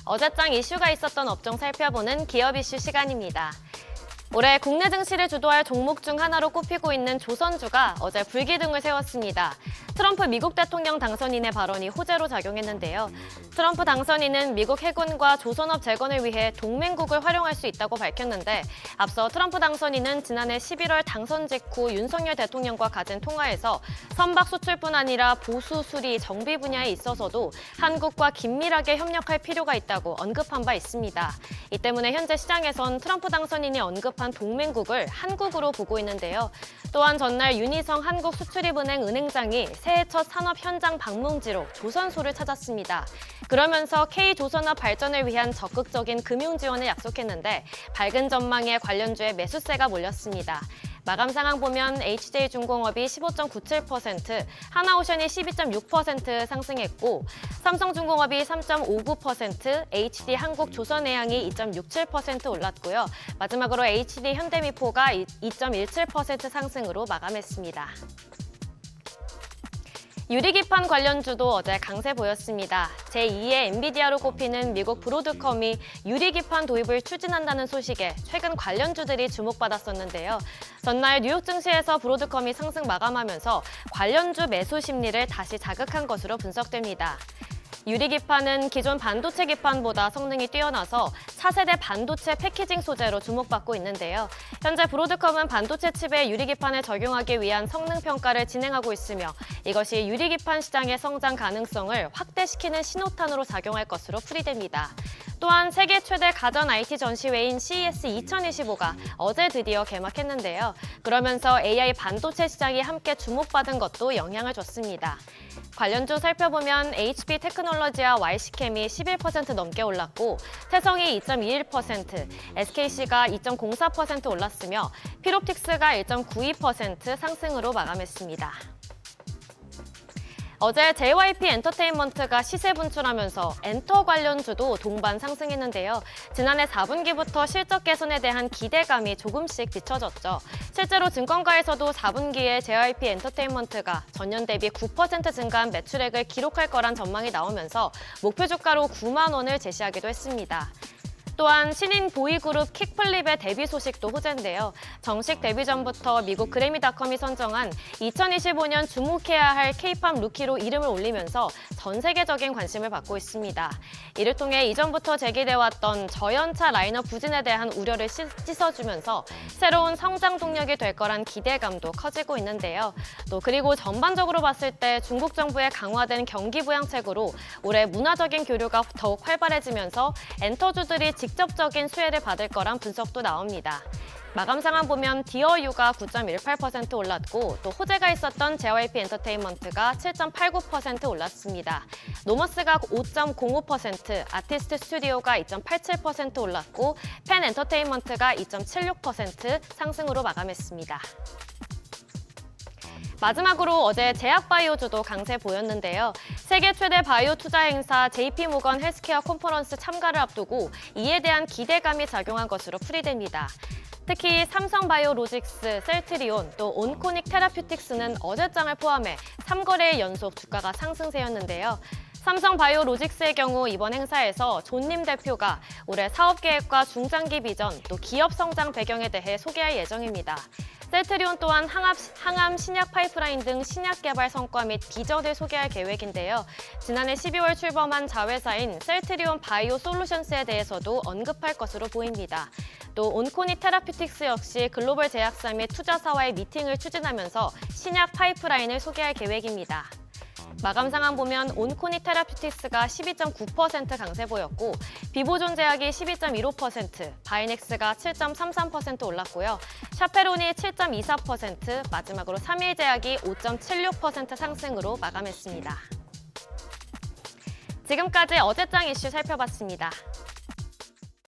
어제장 이슈가 있었던 업종 살펴보는 기업 이슈 시간입니다. 올해 국내 증시를 주도할 종목 중 하나로 꼽히고 있는 조선주가 어제 불기둥을 세웠습니다. 트럼프 미국 대통령 당선인의 발언이 호재로 작용했는데요. 트럼프 당선인은 미국 해군과 조선업 재건을 위해 동맹국을 활용할 수 있다고 밝혔는데 앞서 트럼프 당선인은 지난해 11월 당선 직후 윤석열 대통령과 가진 통화에서 선박 수출뿐 아니라 보수, 수리, 정비 분야에 있어서도 한국과 긴밀하게 협력할 필요가 있다고 언급한 바 있습니다. 이 때문에 현재 시장에선 트럼프 당선인이 언급한 동맹국을 한국으로 보고 있는데요. 또한 전날 윤희성 한국수출입은행 은행장이 새해 첫 산업 현장 방문지로 조선소를 찾았습니다. 그러면서 K조선업 발전을 위한 적극적인 금융 지원을 약속했는데 밝은 전망에 관련주에 매수세가 몰렸습니다. 마감 상황 보면 HJ중공업이 15.97%, 하나오션이 12.6% 상승했고 삼성중공업이 3.59%, HD한국조선해양이 2.67% 올랐고요. 마지막으로 HD현대미포가 2.17% 상승으로 마감했습니다. 유리기판 관련주도 어제 강세 보였습니다. 제2의 엔비디아로 꼽히는 미국 브로드컴이 유리기판 도입을 추진한다는 소식에 최근 관련주들이 주목받았었는데요. 전날 뉴욕 증시에서 브로드컴이 상승 마감하면서 관련주 매수 심리를 다시 자극한 것으로 분석됩니다. 유리기판은 기존 반도체 기판보다 성능이 뛰어나서 차세대 반도체 패키징 소재로 주목받고 있는데요. 현재 브로드컴은 반도체 칩에 유리기판을 적용하기 위한 성능 평가를 진행하고 있으며 이것이 유리기판 시장의 성장 가능성을 확대시키는 신호탄으로 작용할 것으로 풀이됩니다. 또한 세계 최대 가전 IT 전시회인 CES 2025가 어제 드디어 개막했는데요. 그러면서 AI 반도체 시장이 함께 주목받은 것도 영향을 줬습니다. 관련주 살펴보면 HP 테크놀로지와 YC캠이 11% 넘게 올랐고 태성이 2.21%, SKC가 2.04% 올랐으며 필옵틱스가 1.92% 상승으로 마감했습니다. 어제 JYP 엔터테인먼트가 시세 분출하면서 엔터 관련주도 동반 상승했는데요. 지난해 4분기부터 실적 개선에 대한 기대감이 조금씩 비춰졌죠. 실제로 증권가에서도 4분기에 JYP 엔터테인먼트가 전년 대비 9% 증가한 매출액을 기록할 거란 전망이 나오면서 목표 주가로 9만 원을 제시하기도 했습니다. 또한 신인 보이그룹 킥플립의 데뷔 소식도 호재인데요. 정식 데뷔 전부터 미국 그래미닷컴이 선정한 2025년 주목해야 할 K-팝 루키로 이름을 올리면서 전 세계적인 관심을 받고 있습니다. 이를 통해 이전부터 제기돼왔던 저연차 라인업 부진에 대한 우려를 씻어주면서 새로운 성장 동력이 될 거란 기대감도 커지고 있는데요. 또 그리고 전반적으로 봤을 때 중국 정부의 강화된 경기 부양책으로 올해 문화적인 교류가 더욱 활발해지면서 엔터주들이 직접적인 수혜를 받을 거란 분석도 나옵니다. 마감 상황 보면 디어유가 9.18% 올랐고 또 호재가 있었던 JYP 엔터테인먼트가 7.89% 올랐습니다. 노머스가 5.05%, 아티스트 스튜디오가 2.87% 올랐고 펜 엔터테인먼트가 2.76% 상승으로 마감했습니다. 마지막으로 어제 제약바이오주도 강세 보였는데요. 세계 최대 바이오 투자 행사 JP모건 헬스케어 컨퍼런스 참가를 앞두고 이에 대한 기대감이 작용한 것으로 풀이됩니다. 특히 삼성바이오로직스, 셀트리온, 또 온코닉 테라퓨틱스는 어제장을 포함해 3거래일 연속 주가가 상승세였는데요. 삼성바이오로직스의 경우 이번 행사에서 존님 대표가 올해 사업계획과 중장기 비전, 또 기업 성장 배경에 대해 소개할 예정입니다. 셀트리온 또한 항암 신약 파이프라인 등 신약 개발 성과 및 비전을 소개할 계획인데요. 지난해 12월 출범한 자회사인 셀트리온 바이오 솔루션스에 대해서도 언급할 것으로 보입니다. 또 온코닉 테라퓨틱스 역시 글로벌 제약사 및 투자사와의 미팅을 추진하면서 신약 파이프라인을 소개할 계획입니다. 마감 상황 보면 온코닉 테라퓨틱스가 12.9% 강세 보였고 비보존 제약이 12.15%, 바이넥스가 7.33% 올랐고요. 샤페론이 7.24%, 마지막으로 3일제약이 5.76% 상승으로 마감했습니다. 지금까지 어제장 이슈 살펴봤습니다.